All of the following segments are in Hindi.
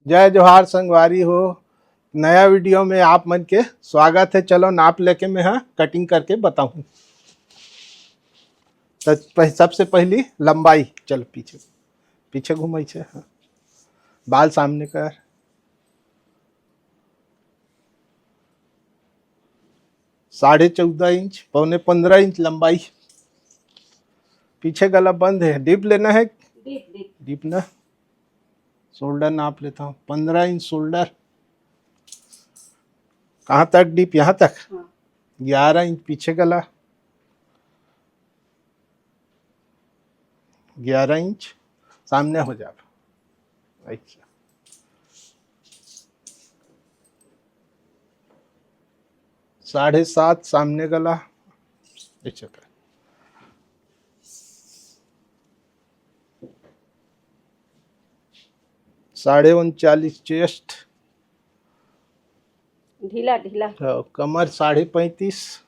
जय जोहार संगवारी हो। नया वीडियो में आप मन के स्वागत है। चलो नाप लेके मैं कटिंग करके बताऊं। तो सबसे पहली लंबाई, चल पीछे पीछे घुमाई छे। हाँ। बाल सामने कर। 14.5 इंच, 15.25 इंच लंबाई। पीछे गला बंद है। डीप लेना है, डीप ना। शोल्डर नाप लेता हूँ। 15 इंच शोल्डर। कहाँ तक डीप? यहाँ तक। 11 इंच पीछे गला। 11 इंच सामने हो जाए। अच्छा, 7.5 सामने गला। अच्छा कर। 39.5 चेस्ट। ढीला ढीला। कमर 35.5।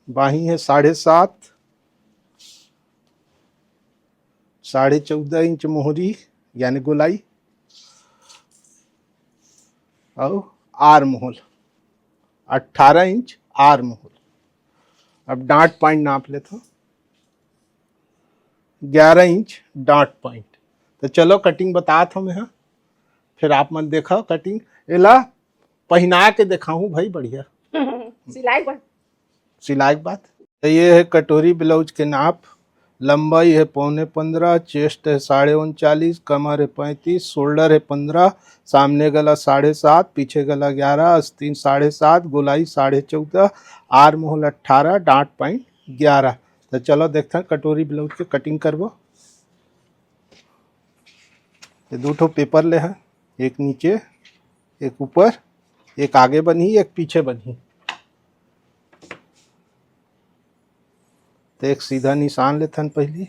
बाही है 7.5। 14.5 इंच मोहरी यानी गोलाई। और arm hole 18 inch arm hole. अब डांट पॉइंट नाप लेता हूँ। 11 इंच डांट पॉइंट। तो चलो कटिंग बतात हूँ मैं। फिर आप मन देखो कटिंग। एला पहना के दिखाऊं भाई बढ़िया। सिलाई पर सिलाई के बात। तो ये है कटोरी ब्लाउज के नाप। लंबाई है 15.25, चेस्ट है 39.5, कमर है 35, शोल्डर है 15, सामने गला 7.5, पीछे गला 11, आस्तीन 7.5, गोलाई 14.5, आर्म होल 18, डांट पॉइंट 11। तो चलो देखते हैं कटोरी ब्लाउज के कटिंग करबो। ये दो ठो पेपर ले हैं, एक नीचे एक ऊपर, एक आगे बनी एक पीछे बनी। तो एक सीधा निशान लेथन पहली।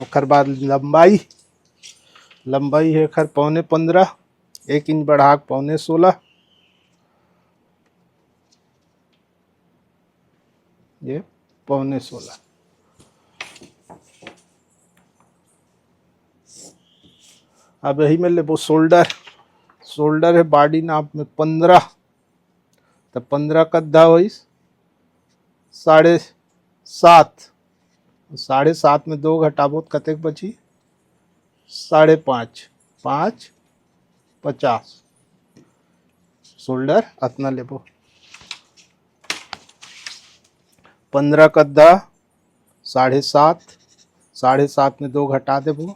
ओकर बाद लंबाई है खर 15.25, 1 इंच बढ़ा 15.16। ये 15.16। अब यही में ले वो शोल्डर है बॉडी नाप में 15। तो 15 कद्दा हुई 7.5। 7.5 में 2 घटाबो तो कतेक बची? 5.5। 5.50 शोल्डर अतना लेबो। 15 कद्दा 7.5। 7.5 में 2 घटा देबो।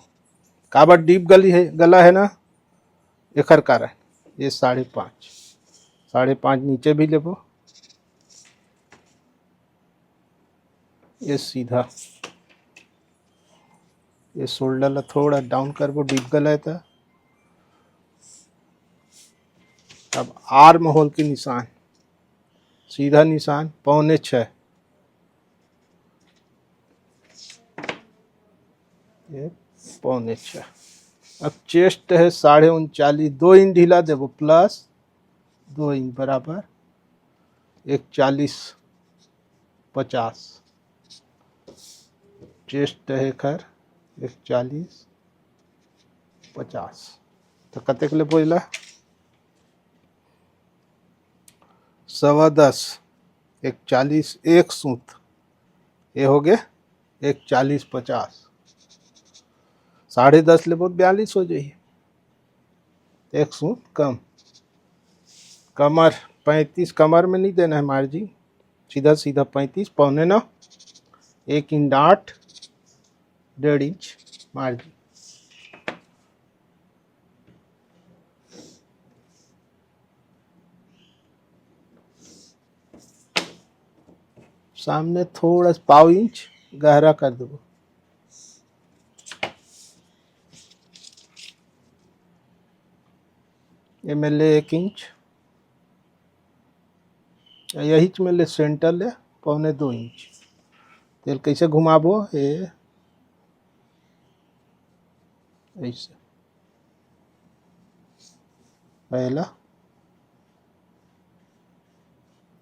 काबर डीप गला है ना, एकर कारण ये 5.5। 5.5 नीचे भी लेबो। ये सीधा ये शोल्डर ला थोड़ा डाउन करबो, डीप गला है तो। अब आर्म होल के निशान, सीधा निशान 5.25। ये 5.25। अब चेस्ट है 39.5, 2 इंच ढीला देबो प्लस 2 इंच बराबर 41.50। चेस्ट है खर 41.50। तो कतेक ले बोला? 10.15। 41 एक सूत। ये हो गए 41.50। 10.5 ले बहुत 42 हो जाइए। एक सूत कम। कमर 35, कमर में नहीं देना है मार्जिन, सीधा सीधा 35, 8.25। 1 इंच डांट, 1.5 इंच मार्जिन। सामने थोड़ा 0.5 इंच गहरा कर दो। ये में ले 1 इंच, यही में ले सेंटर ले 1.25 इंच। तेल कैसे घुमाबो? ये ऐसे पहला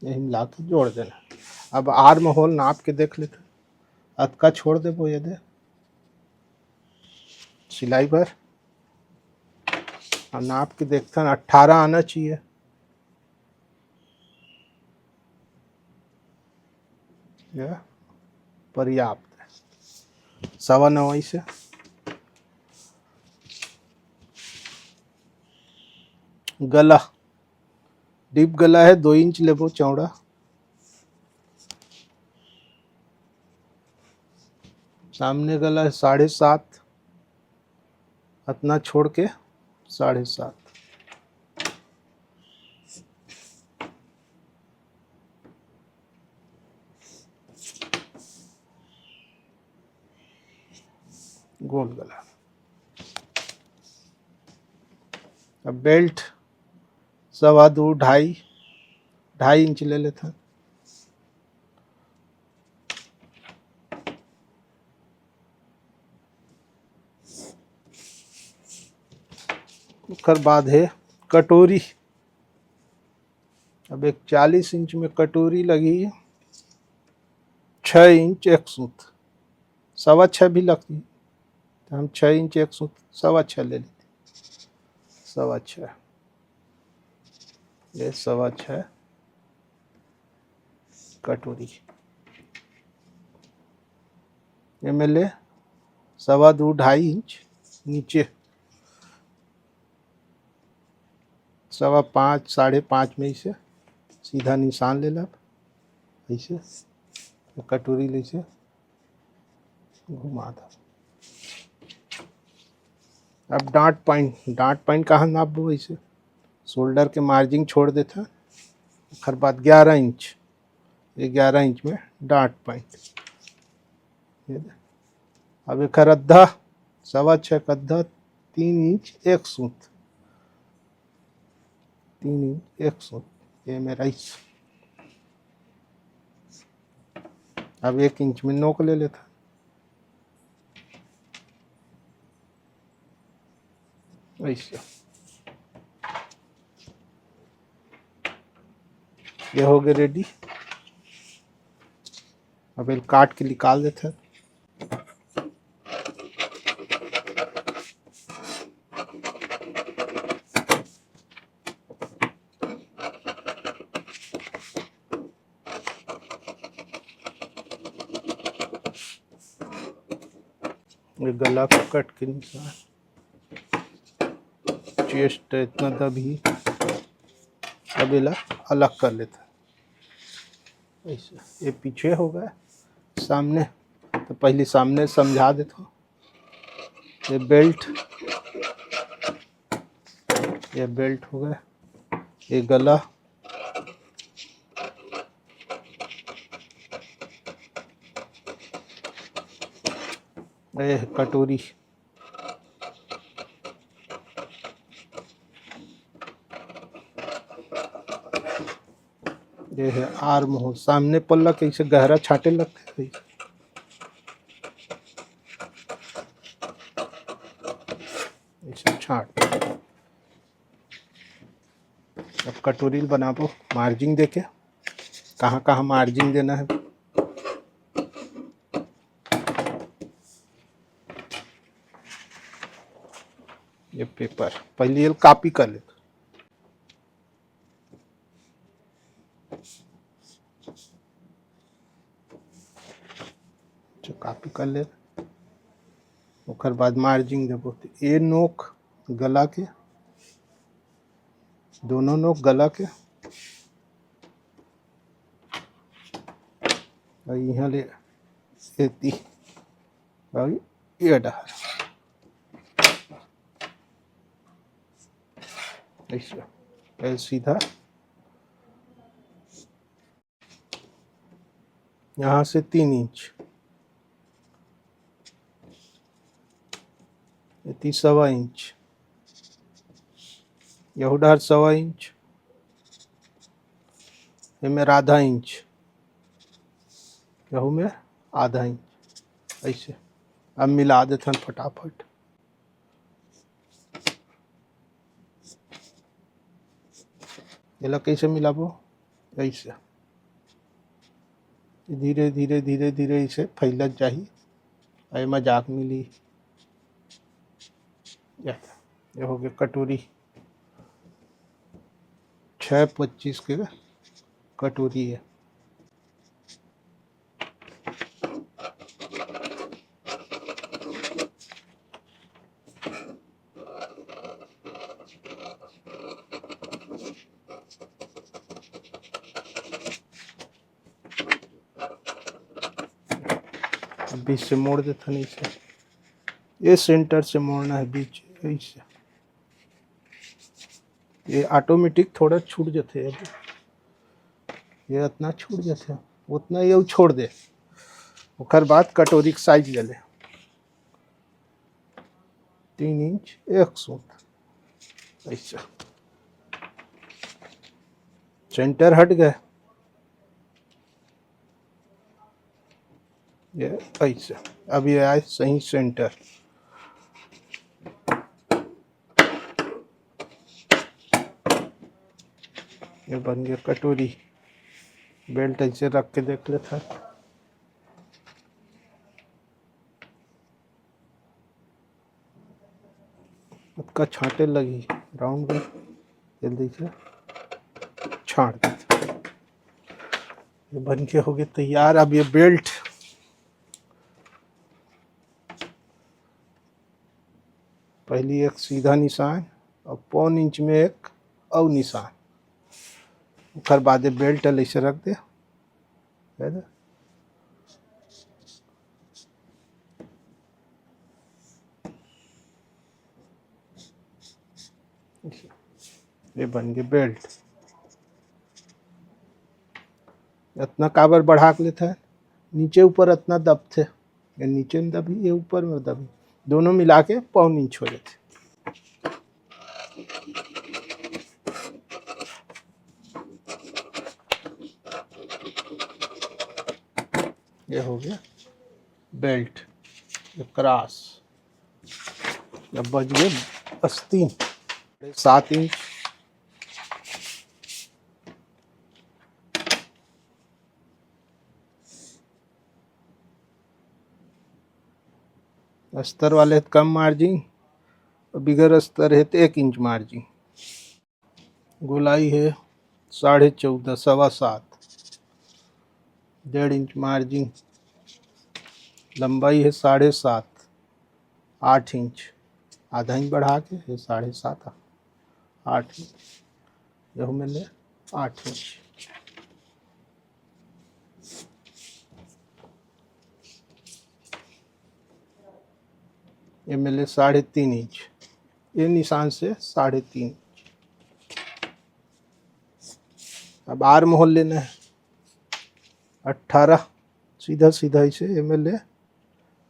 यही मिला के जोड़ देना। अब आर्म होल नाप के देख लेते, अतका छोड़ दे वो ये दे सिलाई पर, और नाप के देखते हैं 18 आना चाहिए। यह पर्याप्त है, 9.25 से। गला डीप गला है, 2 इंच लेबो चौड़ा, सामने गला है 7.5, इतना छोड़ के 7.5। गोल गला। अब बेल्ट 2.25 2.5 इंच ले लेते हैं। उसके बाद है कटोरी। अब एक 40 इंच में कटोरी लगी, 6 इंच एक सूत, 6.25 भी लगती है, तो हम 6 इंच एक सूत 6.25 ले लेते, 6.25, ये 6.25 कटोरी। ये में ले 2.25 2.5 इंच नीचे, 5.25 5.5 में इसे सीधा निशान ले लब, ऐसे कटोरी ले से घुमा दो। अब डांट पॉइंट कहाँ नाप दो, ऐसे शोल्डर के मार्जिन छोड़ देता, फिर बाद 11 इंच, ये 11 इंच में डांट पॉइंट। अब एक अद्धा 6.25 का अद्धा 3 इंच एक सूत, 3 इंच एक सूत, ये मेरा इस। अब 1 इंच में नोक ले लेता, ऐसे। ये हो गए रेडी। अब ये काट के निकाल देते हैं। ये गला को कट के निकाल, चेस्ट इतना दबी, अब ये अलग कर लेता है ऐसे। ये पीछे हो गया, सामने तो पहले सामने समझा देता हूँ। ये बेल्ट हो गया, ये गला, ये कटोरी, ये है आर्म हो, सामने पल्ला कैसे गहरा छाटे लगते हैं, ऐसे छाट। अब कटोरी बनाबो मार्जिन देके, कहाँ कहाँ मार्जिन देना है। ये पेपर पहले ये कॉपी कर लेते, कॉपी कर ले। ओकर बाद मार्जिन देबो, ये नोक गला के, दोनों नोक गला के, और यहाँ ले एती, और ये डहर ऐसे सीधा यहाँ से 3 इंच, ये 1.25 इंच, यहू डहर 1.25 इंच, ये में आधा इंच, यहू में आधा इंच, ऐसे। अब मिला देते हैं फटाफट। ये कैसे मिलाबो, ऐसे धीरे धीरे धीरे धीरे इसे फैलत जाही। अरे मजाक मिली। ये हो गया कटोरी 6.25 के कटोरी है। बीच से मोड़ देता नहीं से, ये सेंटर से मोड़ना है बीच ऐसे। ये ऑटोमेटिक थोड़ा छूट जाते है, ये इतना छूट जाते है उतना ये छोड़ दे। ओकर बाद कटोरी के साइज ले ले 3 इंच 1 सूत ऐसा। सेंटर हट गए, ये ऐसे। अब ये आए सही सेंटर। ये बन गया कटोरी। बेल्ट ऐसे रख के देख लेता है। उसका छांटे लगी राउंड में, जल्दी से छांट देता। ये बन के हो गया तैयार। अब ये बेल्ट पहली एक सीधा निशान और 1.25 इंच में एक और निशान। उसके बाद ये बेल्ट ऐसे रख दे, है ना? ये बन गए बेल्ट। इतना काबर बढ़ा के लेता है, नीचे ऊपर इतना दब थे, ये नीचे में दबी ये ऊपर में दबी, दोनों मिला के 1.25 इंच हो जाते। ये हो गया बेल्ट। ये क्रॉस। अब बच गए आस्तीन 7 इंच। अस्तर वाले कम मार्जिन, बिगर अस्तर है तो 1 इंच मार्जिन। गोलाई है 14.5 सवा 7, 1.5 इंच मार्जिन। लंबाई है 7.5 8 इंच, आधा इंच बढ़ा के ये 7.5 8 इंच। यह मिले 8 इंच। ये मिले 3.5 इंच। ये निशान से 3.5 इंच। अब आर्म होल लेना है 18, सीधा सीधा इसे ये मिले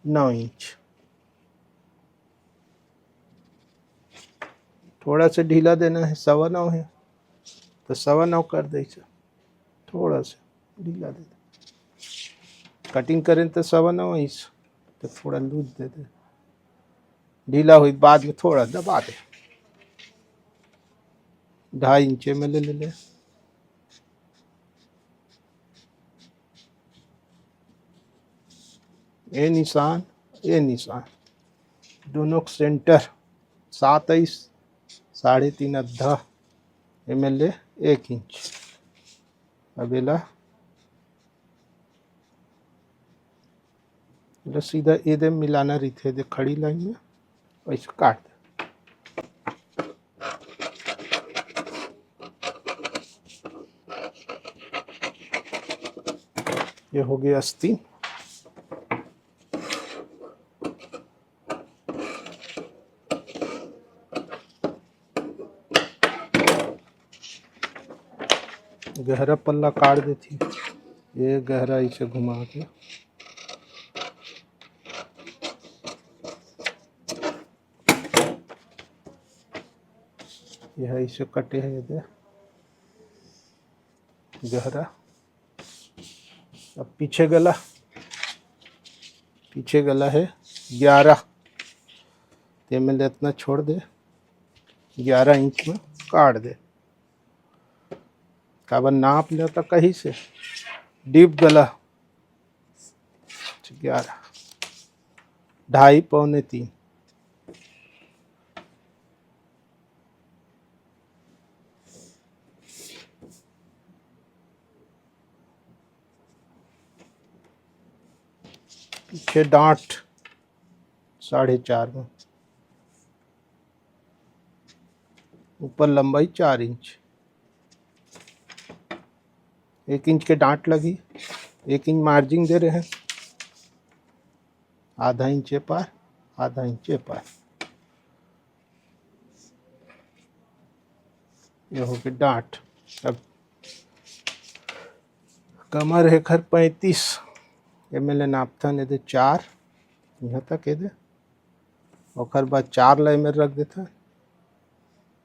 9 इंच। थोड़ा सा ढीला देना है, 9.25 है तो 9.25 कर दे। थोड़ा सा ढीला दे दे। कटिंग करें तो 9.25 तो थोड़ा लूज दे दे। ढीला हुई बाद में थोड़ा दबा दे। 2.5 इंच में ले ले। ये निशान दोनों सेंटर 27 3.5 अद्धा ML 1 इंच। अबेला सीधा ये मिलाना रही थे दे खड़ी लाइन में वैसे काट दे। ये हो गया आस्तीन। गहरा पल्ला काट देती, ये गहरा इसे घुमा के यह इसे कटे है दे गहरा। अब पीछे गला है 11, ते में इतना छोड़ दे 11 इंच में काट दे। काबर नाप लेता कहीं से डीप गला 11, 2.5 पौने 3, पीछे डांट 4.5 में, ऊपर लंबाई 4 इंच, 1 इंच के डांट लगी, 1 इंच मार्जिन दे रहे हैं, आधा इंच पार, आधा इंच पार, ये हो गई डांट। अब कमर है खर 35, ये मैंने नापथा ने दे 4 यहाँ तक, ये दे और बाद 4 लाई में रख देता,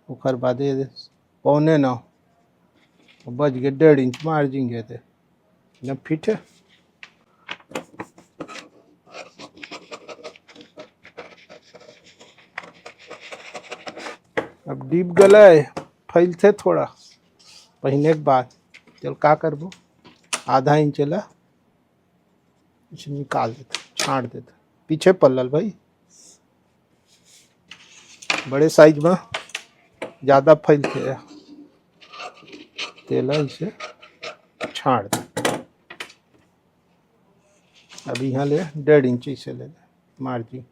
और बाद ये दे 8.25, बच गए 1.5 इंच मार्जिन गए थे, जब फिट है। अब डीप गला है, फैल थे थोड़ा पहने के बाद, चल का करबो, आधा इंच ला इसे निकाल देते, छाट देते, पीछे पल्लल भाई, बड़े साइज में ज़्यादा फैलते तेला, इसे छाट दे। अब यहाँ ले 1.5 इंच इसे ले मार्जिन,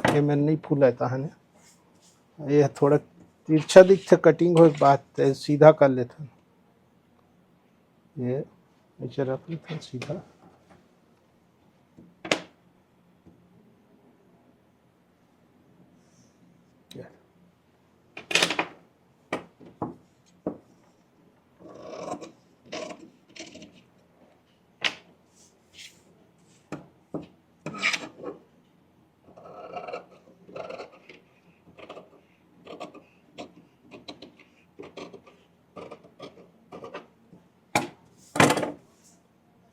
ये मैंने नहीं फूलाता है ना, ये थोड़ा तिरछा दिखते कटिंग हो बात सीधा कर लेता, ये ऐसे रख लेता सीधा,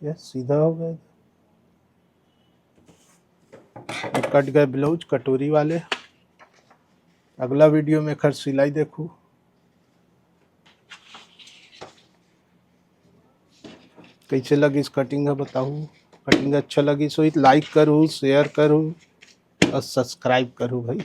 ये सीधा हो गया। कट गए ब्लाउज कटोरी वाले। अगला वीडियो में खर सिलाई देखूँ, कैसे लगी इस कटिंग है बताऊँ। कटिंग अच्छा लगी सो लाइक करूँ, शेयर करूँ और सब्सक्राइब करूँ भाई।